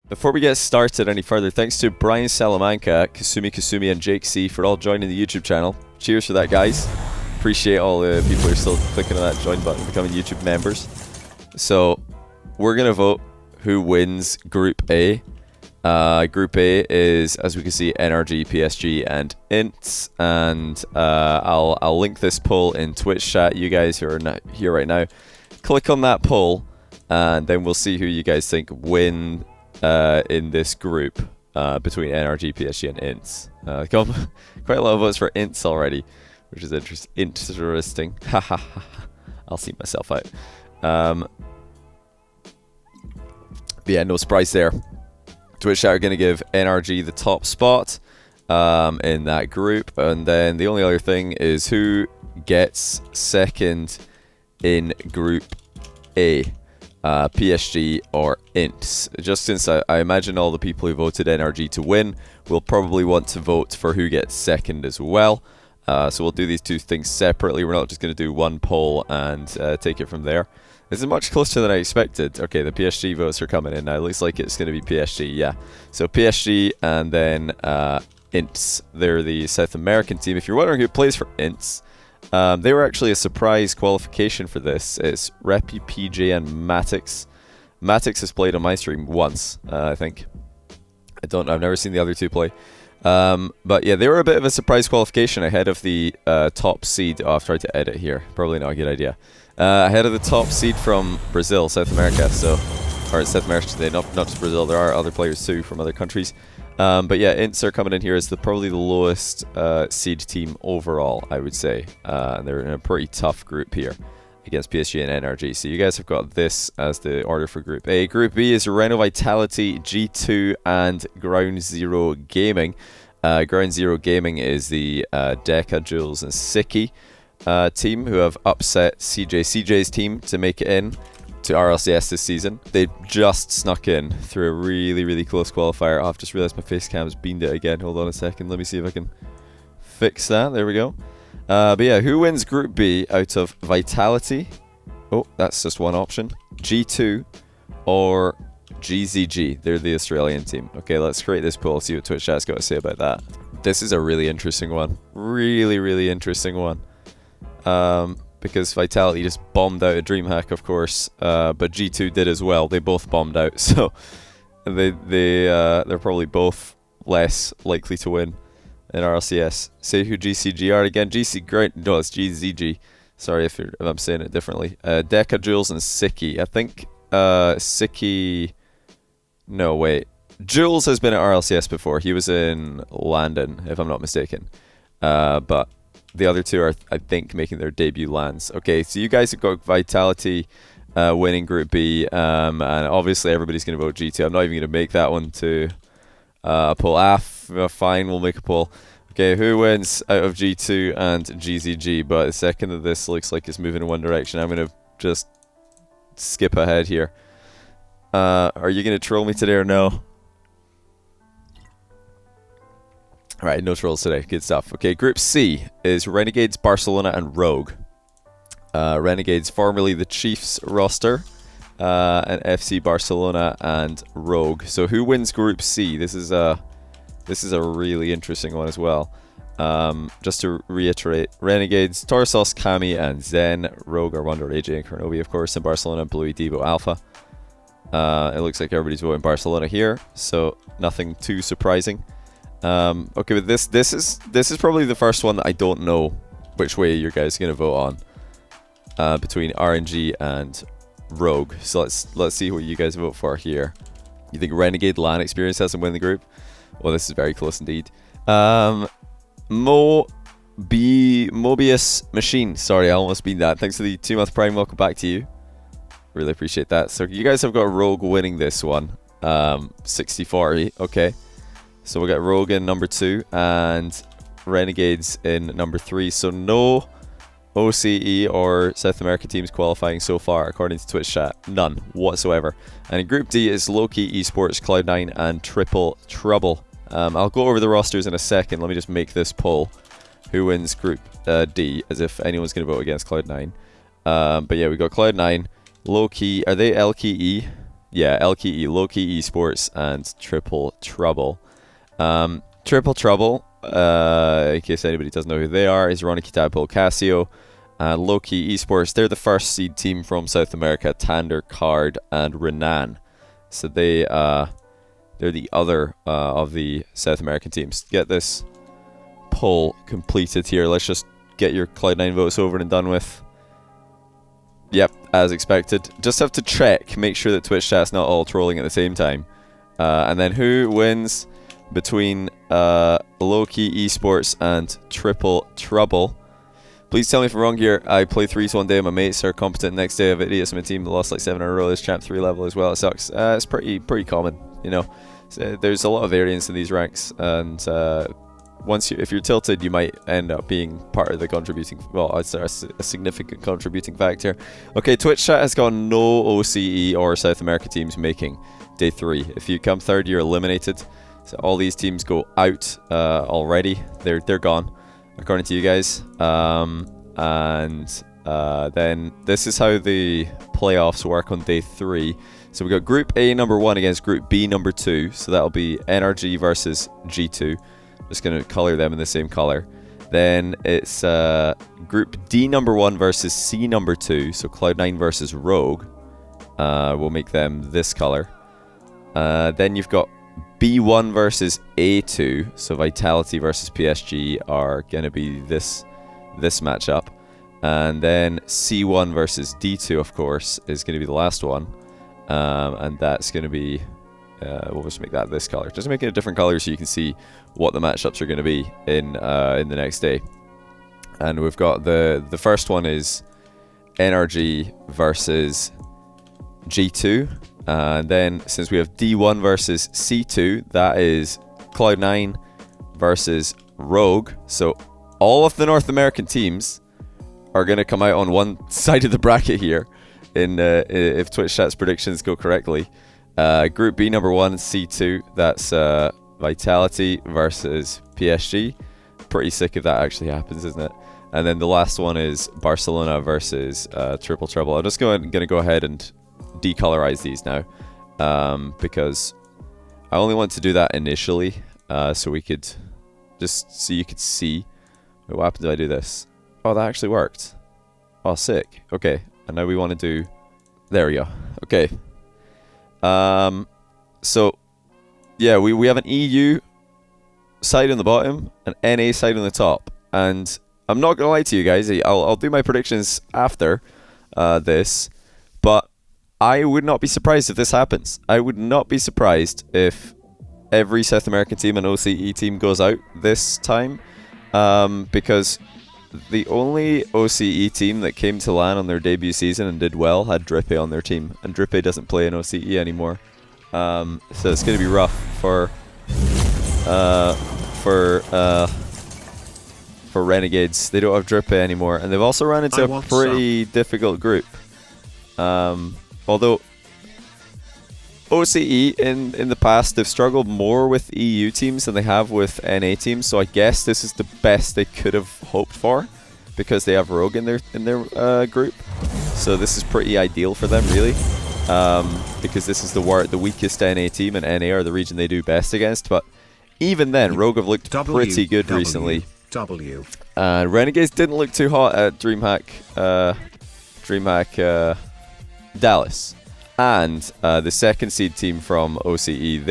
Before we get started any further, thanks to Brian Salamanca, Kasumi, and Jake C for all joining the YouTube channel. Cheers for that, guys. Appreciate all the people who are still clicking on that join button and becoming YouTube members. So, we're going to vote who wins Group A. Group A is, as we can see, Nrg, PSG, and Ints. And I'll link this poll in Twitch chat. You guys who are not here right now, click on that poll, and then we'll see who you guys think win in this group between Nrg, PSG, and Ints. Quite a lot of votes for Ints already, which is interesting. I'll see myself out. But yeah, no surprise there. Twitch chat are going to give Nrg the top spot in that group, and then the only other thing is who gets second in Group A. PSG or Ints. Just since I imagine all the people who voted Nrg to win will probably want to vote for who gets second as well. So we'll do these two things separately. We're not just going to do one poll and take it from there. This is much closer than I expected. Okay, the PSG votes are coming in now. It looks like it's going to be PSG, yeah. So PSG and then Ints. They're the South American team. If you're wondering who plays for Ints, they were actually a surprise qualification for this. It's Repi, PJ, and Matix. Matix has played on my stream once, I think. I've never seen the other two play. But yeah, they were a bit of a surprise qualification ahead of the top seed. Oh, I've tried to edit here. Probably not a good idea. Ahead of the top seed from Brazil, South America. Or South America today, not just Brazil. There are other players too from other countries. But yeah, Ints are coming in here as probably the lowest seed team overall, I would say. They're in a pretty tough group here against PSG and Nrg. So you guys have got this as the order for Group A. Group B is Reno Vitality, G2, and Ground Zero Gaming. Ground Zero Gaming is the Deca, Jules, and Siki team who have upset CJ's team to make it in to RLCS this season. They just snuck in through a really, really close qualifier. Oh, I've just realized my face cam's beamed it again. Hold on a second. Let me see if I can fix that. There we go. But yeah, who wins Group B out of Vitality? Oh, that's just one option. G2 or GZG. They're the Australian team. Okay, let's create this poll. See what Twitch chat's got to say about that. This is a really interesting one. Really, really interesting one. Because Vitality just bombed out a DreamHack, of course, but G2 did as well. They both bombed out, so they're probably both less likely to win in RLCS. Say who GCG are again. No, it's GZG. Sorry if I'm saying it differently. Deca, Jules, and Siki. I think Siki. No, wait. Jules has been at RLCS before. He was in London, if I'm not mistaken. But the other two are, I think, making their debut LANs. Okay, so you guys have got Vitality winning Group B, and obviously everybody's going to vote G2. I'm not even going to make that one to a poll. Fine, we'll make a poll. Okay, who wins out of G2 and GZG? But the second that this looks like it's moving in one direction, I'm going to just skip ahead here. Are you going to troll me today or no? Alright, no trolls today. Good stuff. Okay, Group C is Renegades, Barcelona, and Rogue. Renegades, formerly the Chiefs roster, and FC Barcelona and Rogue. So who wins Group C? This is a really interesting one as well. Just to reiterate, Renegades, Torsos, Kami, and Zen. Rogue are Wonder, AJ, and Kronobi, of course, and Barcelona, Bluey, Devo, Alpha. It looks like everybody's voting Barcelona here, so nothing too surprising. Okay, but this is probably the first one that I don't know which way you guys are gonna vote on between RNG and Rogue. So let's see what you guys vote for here. You think Renegade LAN experience has them win the group? Well, this is very close indeed. Mobius Machine. Sorry, I almost beat that. Thanks for the 2-month Prime. Welcome back to you. Really appreciate that. So you guys have got Rogue winning this one. 60-40. Okay. So we got Rogue in number 2 and Renegades in number 3. So no OCE or South America teams qualifying so far, according to Twitch chat. None whatsoever. And in Group D is Loki, Esports, Cloud9, and Triple Trouble. I'll go over the rosters in a second. Let me just make this poll. Who wins Group D, as if anyone's going to vote against Cloud9. But yeah, we got Cloud9, Loki. Are they LKE? yeah, Loki Esports and Triple Trouble. Triple Trouble, in case anybody doesn't know who they are, is Renegades, Casio, and Loki Esports. They're the first seed team from South America, Tander, Card, and Renan. So they're the other of the South American teams. Get this poll completed here. Let's just get your Cloud9 votes over and done with. Yep, as expected. Just have to check, make sure that Twitch chat's not all trolling at the same time. And then who wins between Loki Esports and Triple Trouble? Please tell me if I'm wrong here. I play 3s one day, my mates are competent. Next day I have idiots in my team that lost like 7 in a row. This champ 3 level as well. It sucks. It's pretty common, you know. So there's a lot of variance in these ranks, and if you're tilted, you might end up being part of the contributing, well, a significant contributing factor. Okay, Twitch chat has got no OCE or South America teams making day 3. If you come 3rd, you're eliminated. So all these teams go out already. They're gone, according to you guys. Then this is how the playoffs work on day 3. So we got Group A number 1 against Group B number 2. So that'll be Nrg versus G2. Just going to color them in the same color. Then it's Group D number 1 versus C number 2. So Cloud9 versus Rogue. We'll make them this color. Then you've got B1 versus A2. So Vitality versus PSG are going to be this matchup. And then C1 versus D2, of course, is going to be the last one. And that's going to be... we'll just make that this color. Just make it a different color so you can see what the matchups are going to be in the next day. And we've got the first one is Nrg versus G2. And then since we have D1 versus C2, that is Cloud9 versus Rogue. So all of the North American teams are going to come out on one side of the bracket here if Twitch chat's predictions go correctly. Group B number 1, C2, that's Vitality versus PSG. Pretty sick if that actually happens, isn't it? And then the last one is Barcelona versus Triple Trouble. I'm just going to go ahead and decolorize these now, because I only want to do that initially, so we could just so you could see. Wait, what happens if I do this? Oh, that actually worked. Oh, sick. Okay, and now we want to do... There we go. Okay. So yeah, we have an EU side on the bottom, an NA side on the top, and I'm not gonna lie to you guys, I'll do my predictions after this, but I would not be surprised if this happens. I would not be surprised if every South American team and OCE team goes out this time, because the only OCE team that came to LAN on their debut season and did well had Drippe on their team, and Drippe doesn't play in OCE anymore. So it's going to be rough for Renegades. They don't have Drippe anymore, and they've also run into a pretty difficult group. Although OCE in the past, they've struggled more with EU teams than they have with NA teams, so I guess this is the best they could have hoped for, because they have Rogue in their group. So this is pretty ideal for them, really, because this is the weakest NA team, and NA are the region they do best against. But even then, Rogue have looked pretty good recently. Renegades didn't look too hot at DreamHack Dallas. And the second seed team from OCE,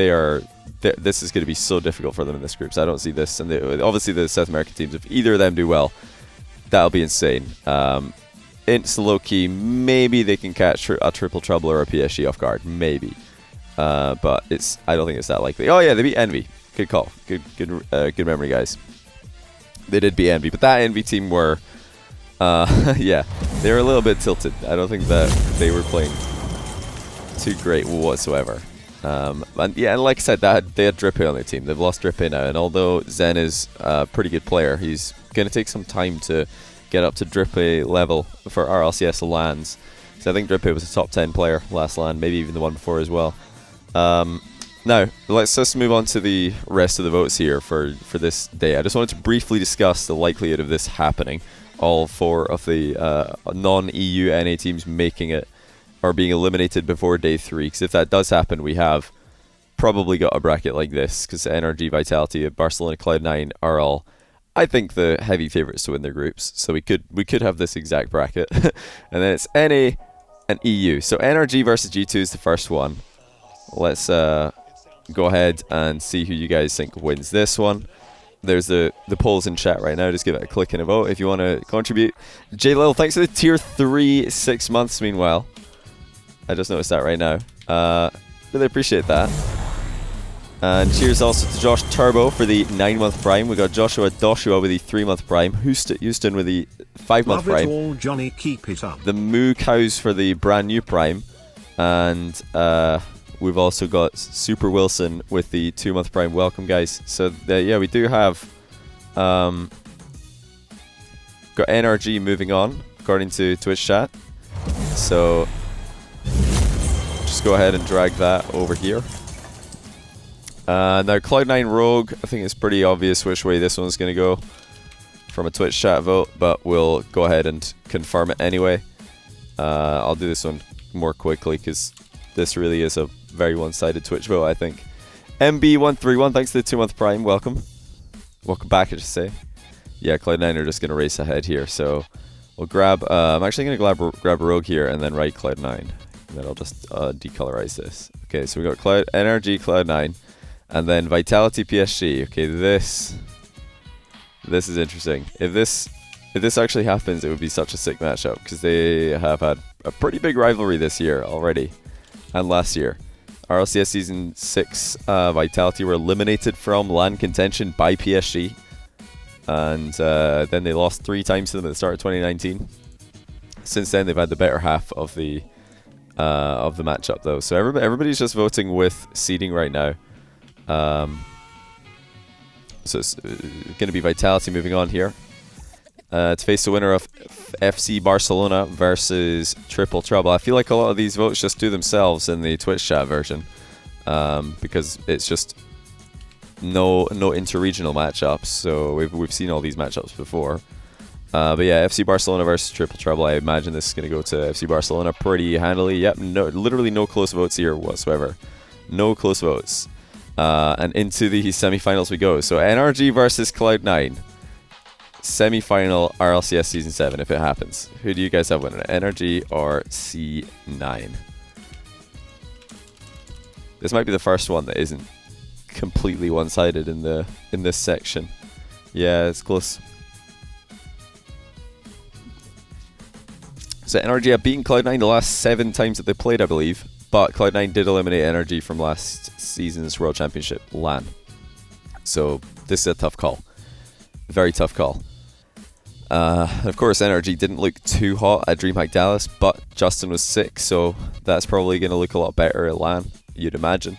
this is going to be so difficult for them in this group. So I don't see this. And obviously the South American teams, if either of them do well, that'll be insane. It's low-key, maybe they can catch a Triple Trouble or a PSG off guard. Maybe. But I don't think it's that likely. Oh yeah, they beat Envy. Good call. Good memory, guys. They did beat Envy. But that Envy team were... yeah, they were a little bit tilted. I don't think that they were playing too great whatsoever. And yeah, and like I said, they had Drippe on their team. They've lost Drippe now, and although Zen is a pretty good player, he's going to take some time to get up to Drippe level for RLCS LANs. So I think Drippe was a top 10 player last LAN, maybe even the one before as well. Now, let's just move on to the rest of the votes here for this day. I just wanted to briefly discuss the likelihood of this happening. All 4 of the non-EU NA teams making it are being eliminated before day 3, because if that does happen, we have probably got a bracket like this, because Nrg, Vitality, Barcelona, Cloud9 are all, I think, the heavy favourites to win their groups. So we could have this exact bracket. And then it's NA and EU. So Nrg versus G2 is the first one. Let's go ahead and see who you guys think wins this one. There's the polls in chat right now. Just give it a click and a vote if you want to contribute. J Lil, thanks for the tier 3 6 months. Meanwhile, I just noticed that right now. Really appreciate that. And cheers also to Josh Turbo for the 9-month prime. We got Joshua Doshua with the 3-month prime. Houston with the 5-month prime. All, Johnny, keep it up. The Moo Cows for the brand new prime. And we've also got Super Wilson with the 2-month prime. Welcome, guys. So yeah, we do have got Nrg moving on according to Twitch chat. So just go ahead and drag that over here. Now Cloud9 Rogue, I think it's pretty obvious which way this one's going to go from a Twitch chat vote, but we'll go ahead and confirm it anyway. I'll do this one more quickly because this really is a very one-sided Twitch vote, I think. MB131, thanks to the 2-month prime, welcome. Welcome back, I should say. Yeah, Cloud9 are just going to race ahead here, so we'll grab, I'm actually going to grab Rogue here and then write Cloud9. And then I'll just decolorize this. Okay, so we got Nrg Cloud9. And then Vitality PSG. Okay, this is interesting. If this actually happens, it would be such a sick matchup because they have had a pretty big rivalry this year already, and last year. RLCS Season 6, Vitality were eliminated from LAN contention by PSG, and then they lost 3 times to them at the start of 2019. Since then, they've had the better half of the matchup though. So everybody's just voting with seeding right now. So it's going to be Vitality moving on here to face the winner of FC Barcelona versus Triple Trouble. I feel like a lot of these votes just do themselves in the Twitch chat version because it's just no interregional matchups. So we've seen all these matchups before. But yeah, FC Barcelona versus Triple Trouble. I imagine this is going to go to FC Barcelona pretty handily. Yep, literally no close votes here whatsoever. No close votes. And into the semi-finals we go. So Nrg versus Cloud9. Semi-final RLCS Season 7 if it happens. Who do you guys have winning it? Nrg or C9? This might be the first one that isn't completely one-sided in this section. Yeah, it's close. So Nrg have beaten Cloud9 the last 7 times that they played, I believe. But Cloud9 did eliminate Nrg from last season's World Championship LAN. So this is a tough call. Very tough call. Of course, Nrg didn't look too hot at DreamHack Dallas, but Justin was sick, so that's probably going to look a lot better at LAN, you'd imagine.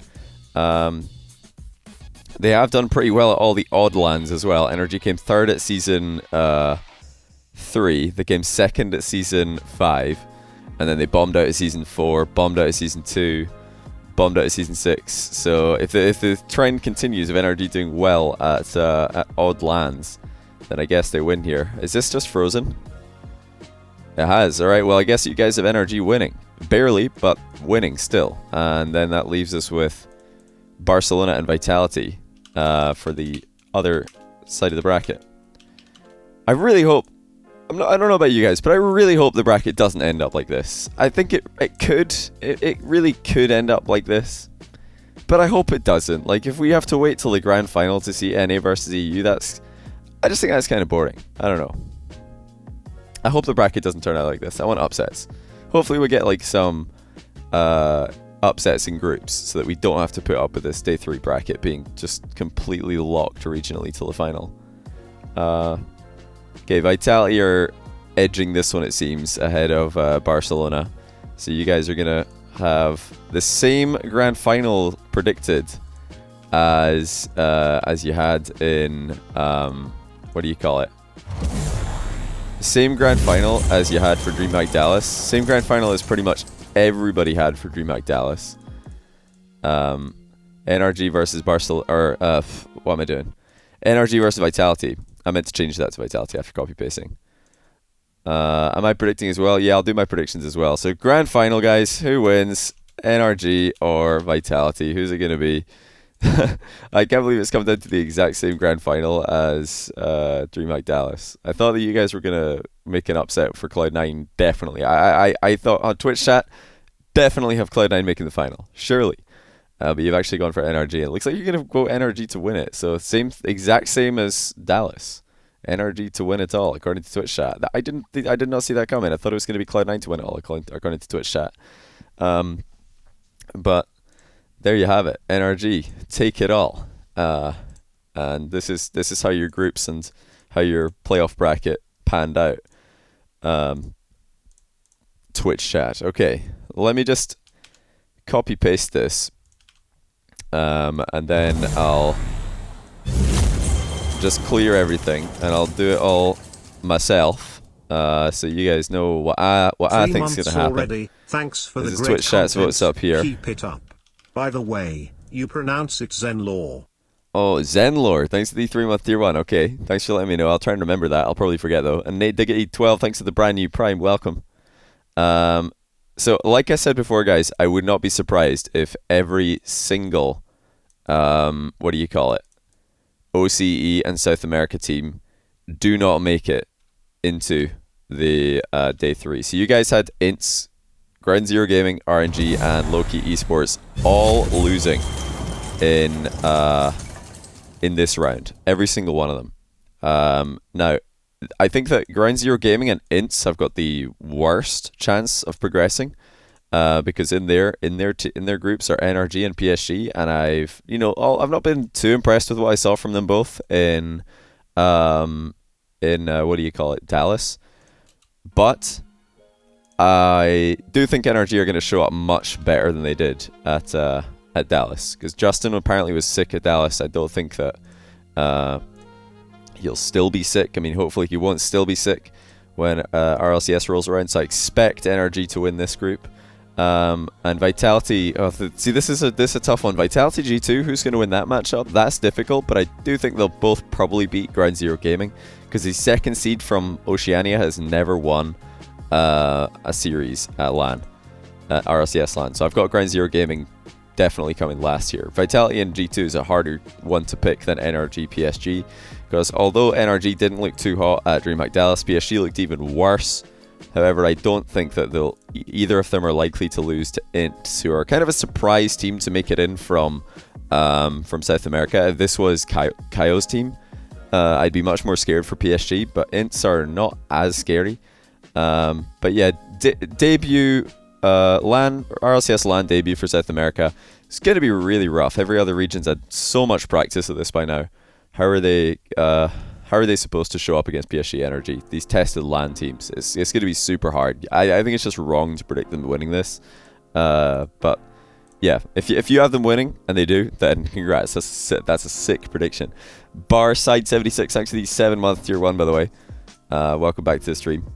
They have done pretty well at all the odd LANs as well. Nrg came 3rd at Season 3. They came 2nd at Season 5. And then they bombed out of Season 4, bombed out of Season 2, bombed out of Season 6. So if the trend continues of Nrg doing well at odd LANs, then I guess they win here. Is this just frozen? It has. Alright, well I guess you guys have Nrg winning. Barely, but winning still. And then that leaves us with Barcelona and Vitality for the other side of the bracket. I really hope... I don't know about you guys, but I really hope the bracket doesn't end up like this. I think it could. It really could end up like this. But I hope it doesn't. Like, if we have to wait till the grand final to see NA versus EU, I just think that's kind of boring. I don't know. I hope the bracket doesn't turn out like this. I want upsets. Hopefully we get, like, some upsets in groups so that we don't have to put up with this Day 3 bracket being just completely locked regionally till the final. Okay, Vitality are edging this one, it seems, ahead of Barcelona. So you guys are going to have the same grand final predicted as you had in, what do you call it? Same grand final as you had for DreamHack Dallas. Same grand final as pretty much everybody had for DreamHack Dallas. Nrg versus Barcelona, or what am I doing? Nrg versus Vitality. I meant to change that to Vitality after copy pasting. Am I predicting as well? Yeah, I'll do my predictions as well. So grand final, guys. Who wins? NRG or Vitality? Who's it going to be? I can't believe it's come down to the exact same grand final as DreamHack Dallas. I thought that you guys were going to make an upset for Cloud9, definitely. I thought on Twitch chat, definitely have Cloud9 making the final, surely. But you've actually gone for NRG. It looks like you're going to go NRG to win it. So exact same as Dallas. NRG to win it all, according to Twitch chat. I did not see that coming. I thought it was going to be Cloud9 to win it all, according to Twitch chat. But there you have it. NRG, take it all. And this is how your groups and how your playoff bracket panned out. Twitch chat. Okay, let me just copy paste this, and then I'll just clear everything, and I'll do it all myself. So you guys know what I think is gonna happen. Already. Thanks for this the is great Twitch chat's votes up here. Keep it up. By the way, you pronounce it Zenlore. Oh, Zenlore. Thanks to the 3-month tier 1. Okay, thanks for letting me know. I'll try and remember that. I'll probably forget though. And Nate Diggity 12. Thanks to the brand new Prime. Welcome. So like I said before, guys, I would not be surprised if every single what do you call it, OCE and South America team do not make it into the day 3. So you guys had Ints, Ground Zero Gaming, RNG, and Loki Esports all losing in this round. Every single one of them. Now, I think that Ground Zero Gaming and Ints have got the worst chance of progressing, because in their groups are NRG and PSG, and I've not been too impressed with what I saw from them both in what do you call it, Dallas, but I do think NRG are going to show up much better than they did at Dallas, because Justin apparently was sick at Dallas. I don't think that he'll still be sick. I mean, hopefully he won't still be sick when RLCS rolls around, so I expect NRG to win this group. And Vitality, this is a tough one. Vitality G2, who's going to win that matchup? That's difficult, but I do think they'll both probably beat Ground Zero Gaming, because the second seed from Oceania has never won a series at LAN, RLCS LAN. So I've got Ground Zero Gaming definitely coming last year. Vitality and G2 is a harder one to pick than NRG PSG, because although NRG didn't look too hot at DreamHack Dallas, PSG looked even worse. However, I don't think that either of them are likely to lose to Ints, who are kind of a surprise team to make it in from South America. If this was Kaio's team, I'd be much more scared for PSG, but Ints are not as scary. But yeah, debut RLCS LAN debut for South America. It's going to be really rough. Every other region's had so much practice at this by now. How are they supposed to show up against PSG Energy? These tested LAN teams. It's going to be super hard. I think it's just wrong to predict them winning this. But yeah, if you have them winning, and they do, then congrats. That's a sick prediction. Bar Side 76, thanks for the 7-month tier 1, by the way. Welcome back to the stream.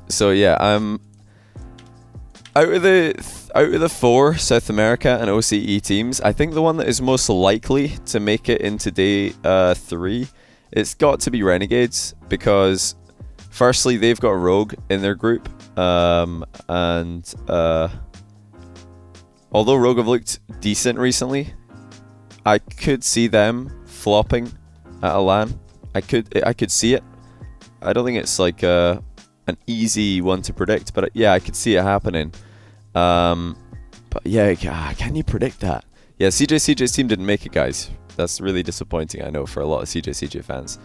So yeah, out of the 4 South America and OCE teams, I think the one that is most likely to make it into day 3, it's got to be Renegades, because firstly they've got Rogue in their group, and although Rogue have looked decent recently, I could see them flopping at a LAN. I could see it. I don't think it's like an easy one to predict, but yeah, I could see it happening. But yeah, can you predict that? Yeah, CJ's team didn't make it, guys. That's really disappointing, I know, for a lot of CJ fans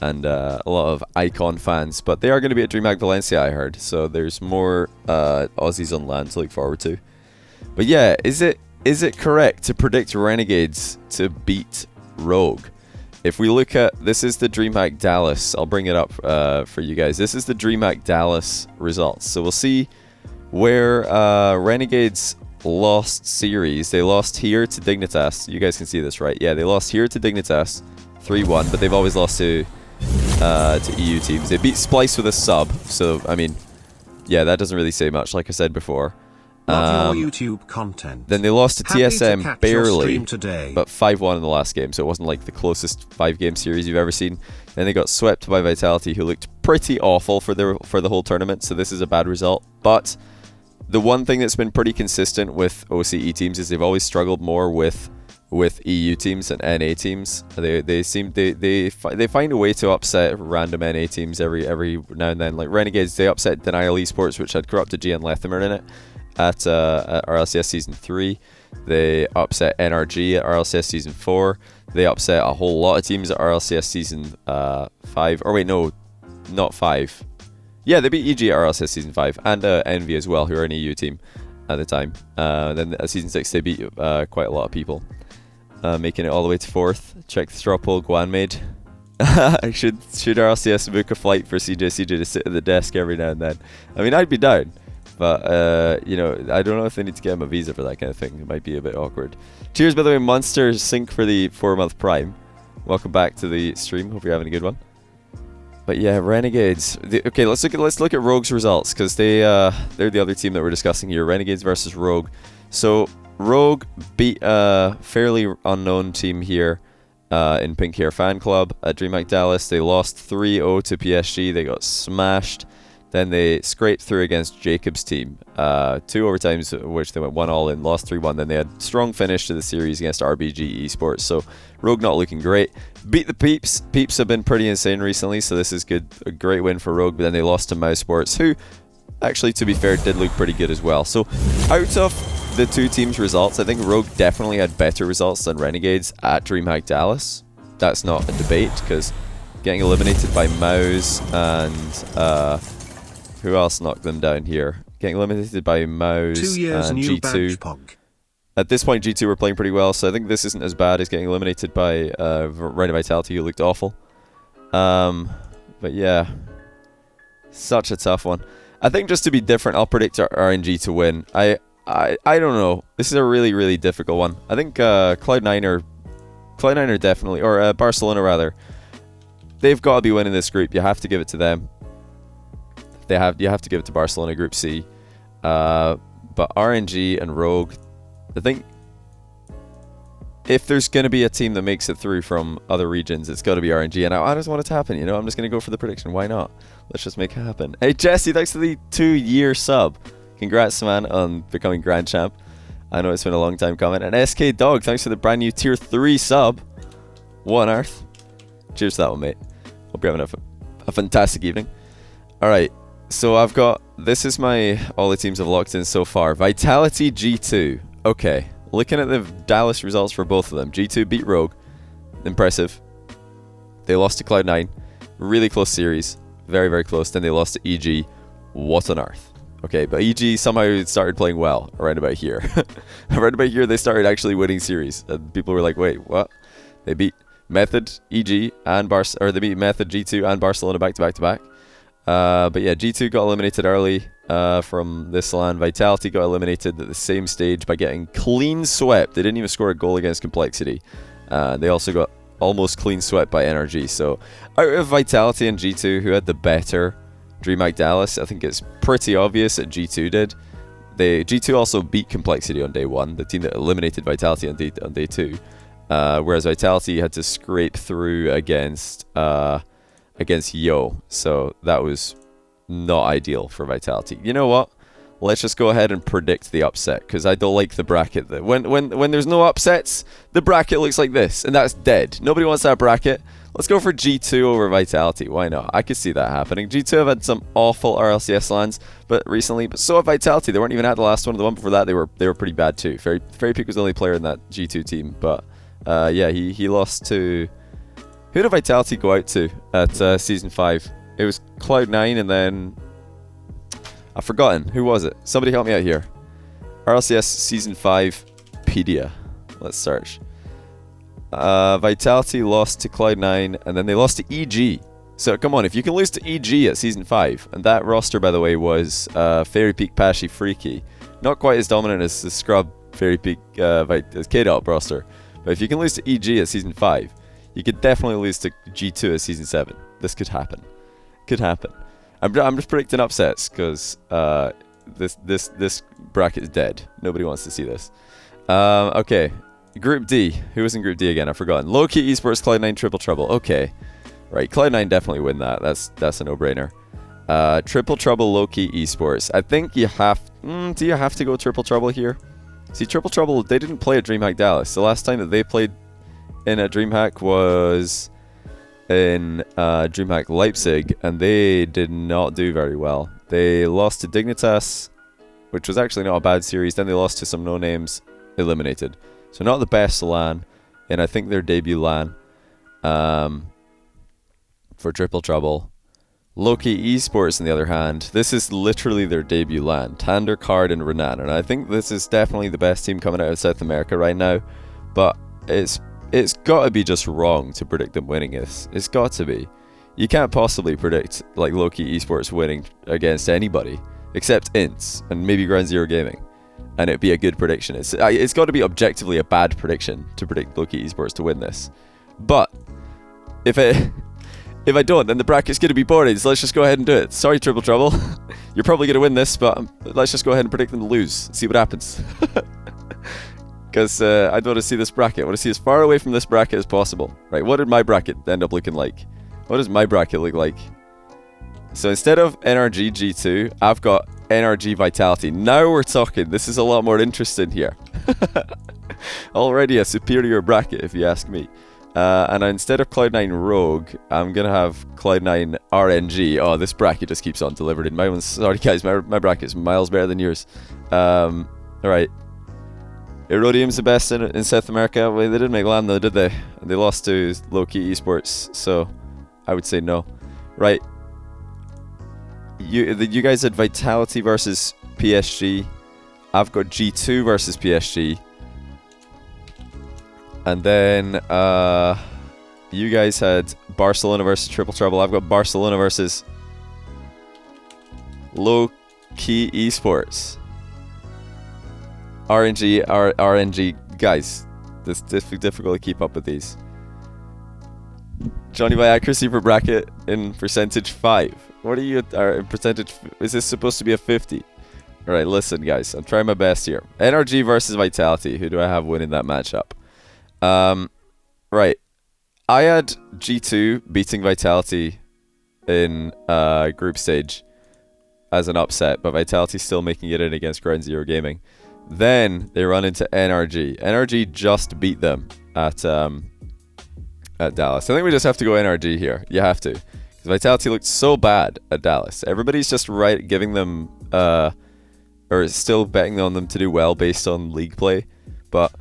and a lot of Icon fans. But they are going to be at DreamHack Valencia, I heard. So there's more Aussies on LAN to look forward to. But yeah, is it correct to predict Renegades to beat Rogue? If we look at, this is the DreamHack Dallas. I'll bring it up for you guys. This is the DreamHack Dallas results. So we'll see where Renegades lost series. They lost here to Dignitas. You guys can see this, right? Yeah, they lost here to Dignitas 3-1, but they've always lost to EU teams. They beat Splice with a sub, so I mean, yeah, that doesn't really say much, like I said before. Not your YouTube content. Then they lost to TSM barely, today. but 5-1 in the last game, so it wasn't like the closest 5-game series you've ever seen. Then they got swept by Vitality, who looked pretty awful for the whole tournament, so this is a bad result. But the one thing that's been pretty consistent with OCE teams is they've always struggled more with EU teams and NA teams. They find a way to upset random NA teams every now and then. Like Renegades, they upset Denial Esports, which had Corrupted G and Lethamer in it at RLCS Season 3. They upset Nrg at RLCS Season 4. They upset a whole lot of teams at RLCS Season 5. Or wait, no, not 5. Yeah, they beat EG at RLCS Season 5 and Envy as well, who are an EU team at the time. Then at Season 6, they beat quite a lot of people, making it all the way to 4th. Check the straw poll Guan made. should RLCS book a flight for CJ to sit at the desk every now and then? I mean, I'd be down. But, you know, I don't know if they need to get him a visa for that kind of thing. It might be a bit awkward. Cheers, by the way, Monster Sync for the 4-month Prime. Welcome back to the stream. Hope you're having a good one. But yeah, Renegades. Okay, let's look at Rogue's results, because they're the other team that we're discussing here. Renegades versus Rogue. So Rogue beat a fairly unknown team here in Pink Hair Fan Club at DreamHack Dallas. They lost 3-0 to PSG. They got smashed. Then they scraped through against Jacob's team. 2 overtimes, which they went 1-1 in, lost 3-1. Then they had a strong finish to the series against RBG Esports. So Rogue not looking great. Beat the Peeps. Peeps have been pretty insane recently, so this is good. A great win for Rogue. But then they lost to Mouse Sports, who, actually, to be fair, did look pretty good as well. So out of the two teams' results, I think Rogue definitely had better results than Renegades at DreamHack Dallas. That's not a debate, because getting eliminated by Mouse and... who else knocked them down here? Getting eliminated by Mouse 2 years and new G2. Pog. At this point, G2 were playing pretty well, so I think this isn't as bad as getting eliminated by Rhino Vitality, who looked awful. But yeah, such a tough one. I think just to be different, I'll predict RNG to win. I don't know. This is a really, really difficult one. I think Cloud9 are definitely, or Barcelona rather. They've got to be winning this group. You have to give it to them. You have to give it to Barcelona Group C. But RNG and Rogue, I think if there's going to be a team that makes it through from other regions, it's got to be RNG. And I just want it to happen, you know? I'm just going to go for the prediction. Why not? Let's just make it happen. Hey, Jesse, thanks for the 2-year sub. Congrats, man, on becoming Grand Champ. I know it's been a long time coming. And SK Dog, thanks for the brand new Tier 3 sub. What on earth? Cheers to that one, mate. Hope you're having a fantastic evening. Alright. So I've got, this is all the teams I've locked in so far. Vitality, G2. Okay, looking at the Dallas results for both of them. G2 beat Rogue. Impressive. They lost to Cloud9. Really close series. Very, very close. Then they lost to EG. What on earth? Okay, but EG somehow started playing well around about here. Around about here, they started actually winning series. And people were like, wait, what? They beat Method, EG, and they beat Method, G2, and Barcelona back to back to back. But yeah, G2 got eliminated early from this LAN. Vitality got eliminated at the same stage by getting clean swept. They didn't even score a goal against Complexity. They also got almost clean swept by Nrg. So out of Vitality and G2, who had the better DreamHack Dallas, I think it's pretty obvious that G2 did. G2 also beat Complexity on day 1, the team that eliminated Vitality on day 2. Whereas Vitality had to scrape through against Yo, so that was not ideal for Vitality. You know what? Let's just go ahead and predict the upset, because I don't like the bracket. When there's no upsets, the bracket looks like this, and that's dead. Nobody wants that bracket. Let's go for G2 over Vitality. Why not? I could see that happening. G2 have had some awful RLCS lands, but so have Vitality. They weren't even at the last one. The one before that, they were pretty bad too. Fairy was the only player in that G2 team, but yeah, he lost to. Who did Vitality go out to at Season 5? It was Cloud9 and then... I've forgotten. Who was it? Somebody help me out here. RLCS Season 5 Pedia. Let's search. Vitality lost to Cloud9 and then they lost to EG. So come on, if you can lose to EG at Season 5, and that roster, by the way, was Fairy Peak, Pashy, Freaky. Not quite as dominant as the Scrub, Fairy Peak, K-Dot roster. But if you can lose to EG at Season 5, you could definitely lose to G2 at Season 7. This could happen. Could happen. I'm just predicting upsets because this bracket is dead. Nobody wants to see this. Okay. Group D. Who was in Group D again? I've forgotten. Loki, Esports, Cloud9, Triple Trouble. Okay. Right, Cloud9 definitely win that. That's a no-brainer. Triple Trouble Loki Esports. I think you have... do you have to go Triple Trouble here? See, Triple Trouble, they didn't play at DreamHack Dallas. The last time that they played in a DreamHack was in DreamHack Leipzig, and they did not do very well. They lost to Dignitas, which was actually not a bad series. Then they lost to some no-names, eliminated. So not the best LAN, and I think their debut LAN for Triple Trouble. Loki Esports, on the other hand, this is literally their debut LAN. Tander, Card, and Renan. And I think this is definitely the best team coming out of South America right now. But it's got to be just wrong to predict them winning this. It's got to be. You can't possibly predict like Loki Esports winning against anybody except Ints and maybe Ground Zero Gaming, and it'd be a good prediction. It's got to be objectively a bad prediction to predict Loki Esports to win this. But if I don't, then the bracket's going to be boring, so let's just go ahead and do it. Sorry, Triple Trouble. You're probably going to win this, but let's just go ahead and predict them to lose. See what happens. Because I don't want to see this bracket. I want to see as far away from this bracket as possible. Right, what did my bracket end up looking like? What does my bracket look like? So instead of Nrg G2, I've got Nrg Vitality. Now we're talking. This is a lot more interesting here. Already a superior bracket, if you ask me. And instead of Cloud9 Rogue, I'm going to have Cloud9 RNG. Oh, this bracket just keeps on delivering. My one's, sorry guys, my bracket's miles better than yours. Alright. Erodium's the best in South America. Well, they didn't make LAN though, did they? They lost to Loki Esports, so I would say no. Right. You guys had Vitality versus PSG. I've got G2 versus PSG. And then you guys had Barcelona versus Triple Trouble. I've got Barcelona versus Loki Esports. RNG, guys, it's difficult to keep up with these. Johnny by accuracy per bracket in percentage 5. What are you in percentage? Is this supposed to be a 50? Alright, listen guys, I'm trying my best here. Nrg versus Vitality. Who do I have winning that matchup? Right. I had G2 beating Vitality in group stage as an upset, but Vitality still making it in against Ground Zero Gaming. Then they run into Nrg. Nrg just beat them at Dallas. I think we just have to go Nrg here. You have to. Because Vitality looked so bad at Dallas. Everybody's just giving them, or still betting on them to do well based on league play. But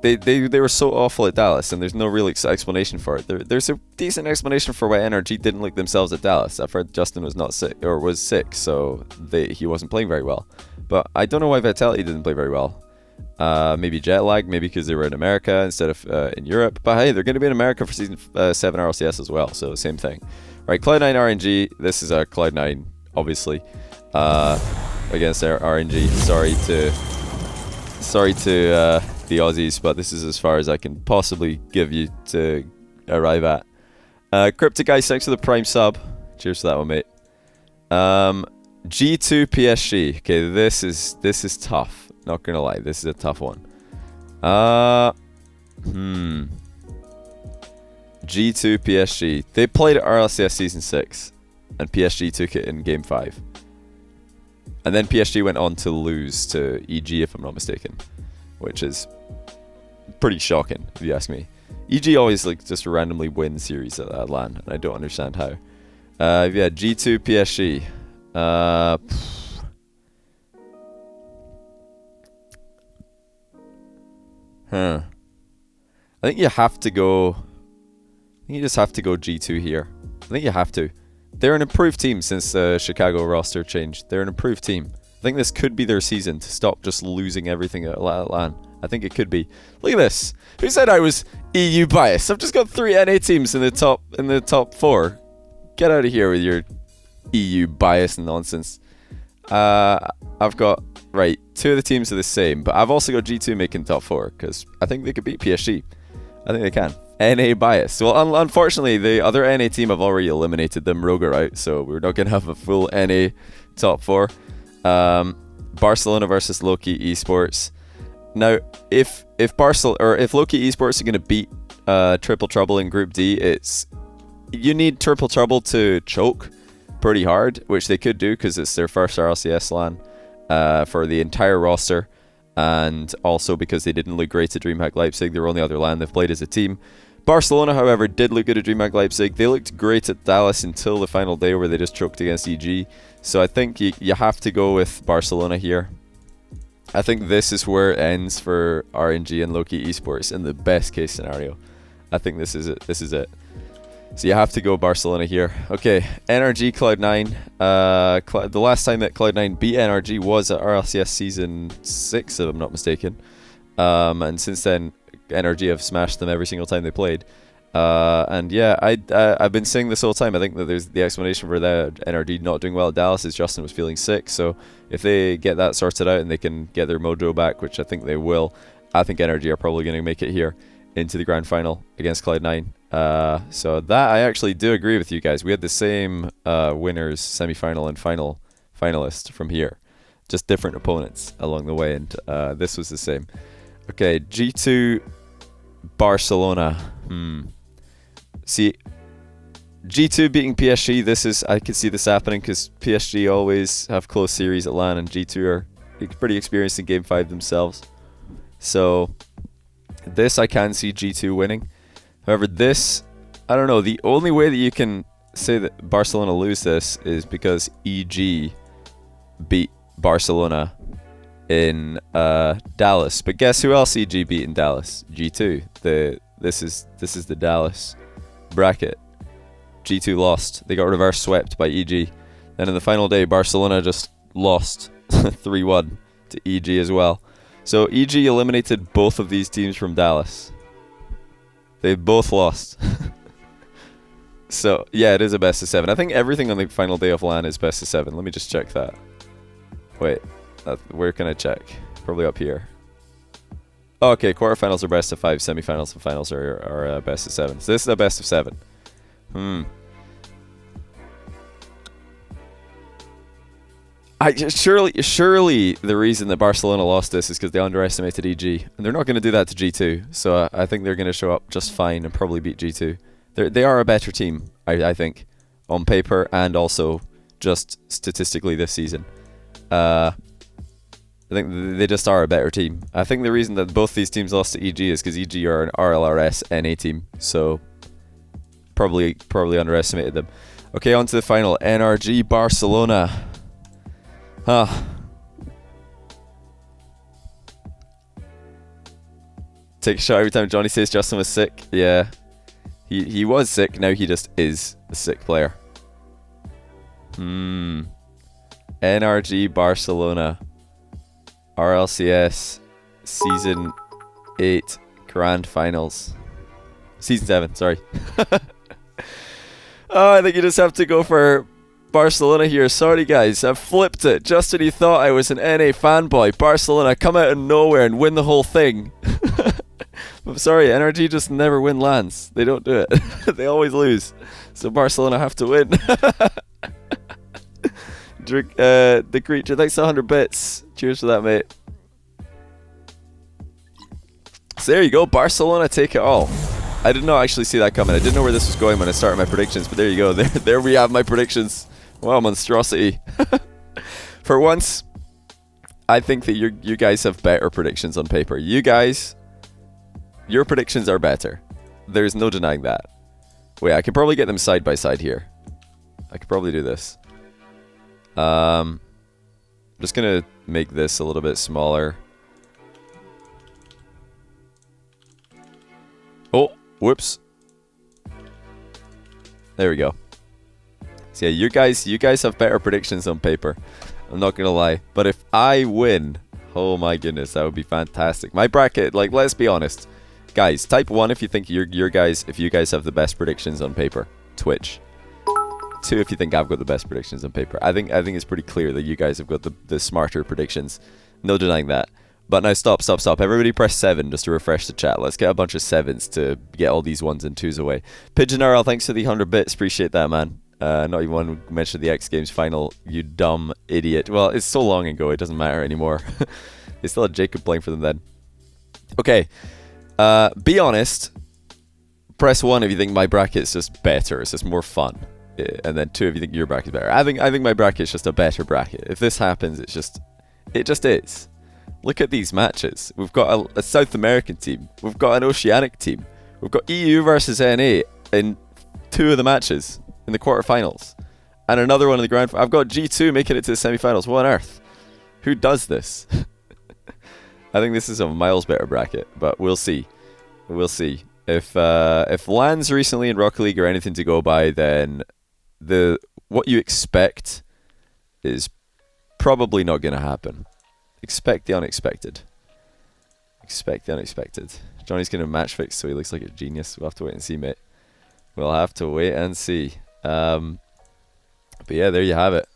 they were so awful at Dallas, and there's no real explanation for it. There's a decent explanation for why Nrg didn't look themselves at Dallas. I've heard Justin was not sick, or was sick, so he wasn't playing very well. But I don't know why Vitality didn't play very well. Maybe jet lag, maybe because they were in America instead of in Europe. But hey, they're going to be in America for Season 7 RLCS as well, so same thing. Right, Cloud9 RNG. This is a Cloud9, obviously, against their RNG. Sorry to the Aussies, but this is as far as I can possibly give you to arrive at. Cryptic Guy, thanks for the Prime sub. Cheers for that one, mate. G2 PSG. Okay, this is tough. Not gonna lie, this is a tough one. G2 PSG. They played at RLCS Season 6, and PSG took it in Game 5. And then PSG went on to lose to EG, if I'm not mistaken, which is pretty shocking, if you ask me. EG always like just randomly win series at LAN, and I don't understand how. Yeah, G2 PSG. I think you have to go. I think you just have to go G2 here. I think you have to. They're an improved team since the Chicago roster changed. They're an improved team. I think this could be their season to stop just losing everything at LAN. I think it could be. Look at this. Who said I was EU biased? I've just got 3 NA teams in the top 4. Get out of here with your EU bias nonsense. I've got, right, 2 of the teams are the same, but I've also got G2 making top 4 because I think they could beat PSG. I think they can. NA bias. Well, unfortunately, the other NA team have already eliminated them. Rogue are out, so we're not going to have a full NA top 4. Barcelona versus Loki Esports. Now, if Loki Esports are going to beat Triple Trouble in Group D, it's you need Triple Trouble to choke pretty hard, which they could do because it's their first RLCS LAN for the entire roster, and also because they didn't look great at DreamHack Leipzig. Their only other LAN they've played as a team. Barcelona, however, did look good at DreamHack Leipzig. They looked great at Dallas until the final day where they just choked against EG. So I think you have to go with Barcelona here. I think this is where it ends for RNG and Loki Esports in the best case scenario. I think this is it. This is it. So you have to go Barcelona here. Okay, Nrg Cloud9. The last time that Cloud9 beat Nrg was at RLCS Season 6, if I'm not mistaken. And since then, Nrg have smashed them every single time they played. And yeah, I've been saying this all the time. I think that there's the explanation for that Nrg not doing well at Dallas is Justin was feeling sick. So if they get that sorted out and they can get their mojo back, which I think they will, I think Nrg are probably going to make it here into the grand final against Cloud9. So that I actually do agree with you guys. We had the same winners, semi-final and finalist from here, just different opponents along the way, and this was the same. Okay, G2 Barcelona. See, G2 beating PSG. I can see this happening because PSG always have close series at LAN, and G2 are pretty experienced in Game 5 themselves. So this I can see G2 winning. However, this, I don't know. The only way that you can say that Barcelona lose this is because EG beat Barcelona in Dallas. But guess who else EG beat in Dallas? G2. This is the Dallas bracket. G2 lost. They got reverse swept by EG. Then in the final day, Barcelona just lost 3-1 to EG as well. So EG eliminated both of these teams from Dallas. They both lost. So yeah, it is a best of 7. I think everything on the final day of LAN is best of 7. Let me just check that. Wait, where can I check? Probably up here. Oh, okay, quarterfinals are best of 5. Semifinals and finals are best of 7. So this is a best of 7. Surely the reason that Barcelona lost this is because they underestimated EG, and they're not going to do that to G2. So I think they're going to show up just fine and probably beat G2. They are a better team, I think, on paper and also just statistically this season. I think they just are a better team. I think the reason that both these teams lost to EG is because EG are an RLRS NA team, so probably underestimated them. Okay, on to the final. Nrg Barcelona. Take a shot every time Johnny says Justin was sick. Yeah, he was sick. Now he just is a sick player. Nrg Barcelona. RLCS Season 8 Grand Finals. Season 7, sorry. Oh, I think you just have to go for Barcelona here. Sorry guys, I've flipped it. Just when you thought I was an NA fanboy, Barcelona come out of nowhere and win the whole thing. I'm sorry, Nrg just never win LANs. They don't do it. They always lose. So Barcelona have to win. The creature, thanks for 100 bits. Cheers for that, mate. So there you go, Barcelona take it all. I did not actually see that coming. I didn't know where this was going when I started my predictions, but there you go. There we have my predictions. Wow, monstrosity. For once, I think that you guys have better predictions on paper. You guys, your predictions are better. There's no denying that. Wait, I can probably get them side by side here. I could probably do this. I'm just gonna make this a little bit smaller. Oh, whoops. There we go. So yeah, you guys have better predictions on paper. I'm not gonna lie. But if I win, oh my goodness, that would be fantastic. My bracket, like, let's be honest. Guys, type 1 if you think you guys have the best predictions on paper. Twitch. 2 if you think I've got the best predictions on paper. I think it's pretty clear that you guys have got the smarter predictions. No denying that. But now stop. Everybody press 7 just to refresh the chat. Let's get a bunch of 7s to get all these 1s and 2s away. Pigeon RL, thanks for the 100 bits. Appreciate that, man. Not even one mentioned the X Games final, you dumb idiot. Well, it's so long ago, it doesn't matter anymore. They still had Jacob playing for them then. Okay. Be honest. press 1 if you think my bracket's just better, it's just more fun. And then 2 if you think your bracket's better. I think my bracket's just a better bracket. If this happens, it just is. Look at these matches. We've got a South American team. We've got an Oceanic team. We've got EU versus NA in 2 of the matches in the quarterfinals. And another one in the grand. I've got G2 making it to the semi-finals. What on earth? Who does this? I think this is a miles better bracket, but we'll see. We'll see. If LANs recently in Rocket League are anything to go by, then what you expect is probably not going to happen. Expect the unexpected. Expect the unexpected. Johnny's going to match fix, so he looks like a genius. We'll have to wait and see, mate. We'll have to wait and see. But yeah, there you have it.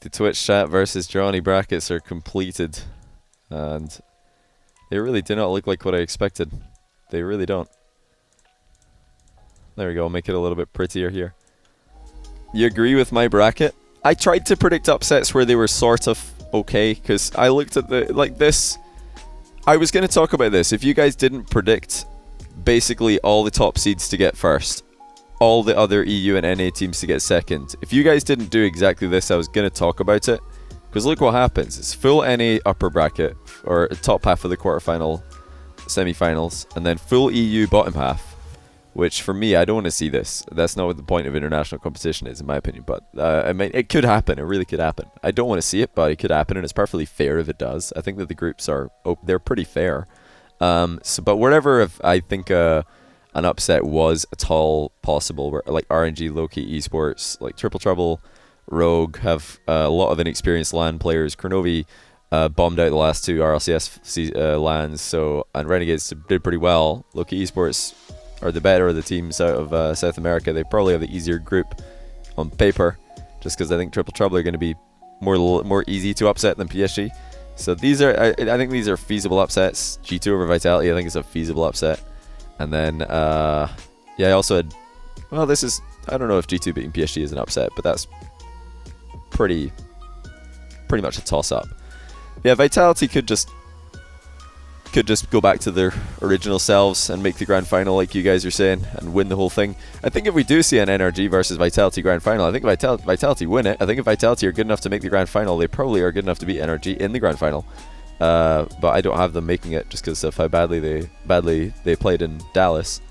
The Twitch chat versus Johnny brackets are completed. And they really do not look like what I expected. They really don't. There we go. I'll make it a little bit prettier here. You agree with my bracket? I tried to predict upsets where they were sort of okay, because I looked at this. I was going to talk about this. If you guys didn't predict basically all the top seeds to get first, all the other EU and NA teams to get second, if you guys didn't do exactly this, I was going to talk about it. Because look what happens. It's full NA upper bracket, or top half of the quarterfinal, semi-finals, and then full EU bottom half. Which for me, I don't want to see this. That's not what the point of international competition is, in my opinion. But I mean, it could happen. It really could happen. I don't want to see it, but it could happen, and it's perfectly fair if it does. I think that the groups they're pretty fair. But whatever, if I think an upset was at all possible, where like RNG, Loki, Esports, like Triple Trouble, Rogue have a lot of inexperienced LAN players. Kronovi bombed out the last 2 RLCS LANs, and Renegades did pretty well. Loki Esports are the better of the teams out of South America. They probably have the easier group on paper, just because I think Triple Trouble are going to be more easy to upset than PSG. So these are, I think these are feasible upsets. G2 over Vitality, I think is a feasible upset. And then, yeah, I also had, well, this is, I don't know if G2 beating PSG is an upset, but that's pretty much a toss-up. Yeah, Vitality could just go back to their original selves and make the grand final like you guys are saying and win the whole thing. I think if we do see an NRG versus Vitality grand final, I think Vitality win it. I think if Vitality are good enough to make the grand final, they probably are good enough to beat NRG in the grand final. But I don't have them making it just because of how badly they played in Dallas.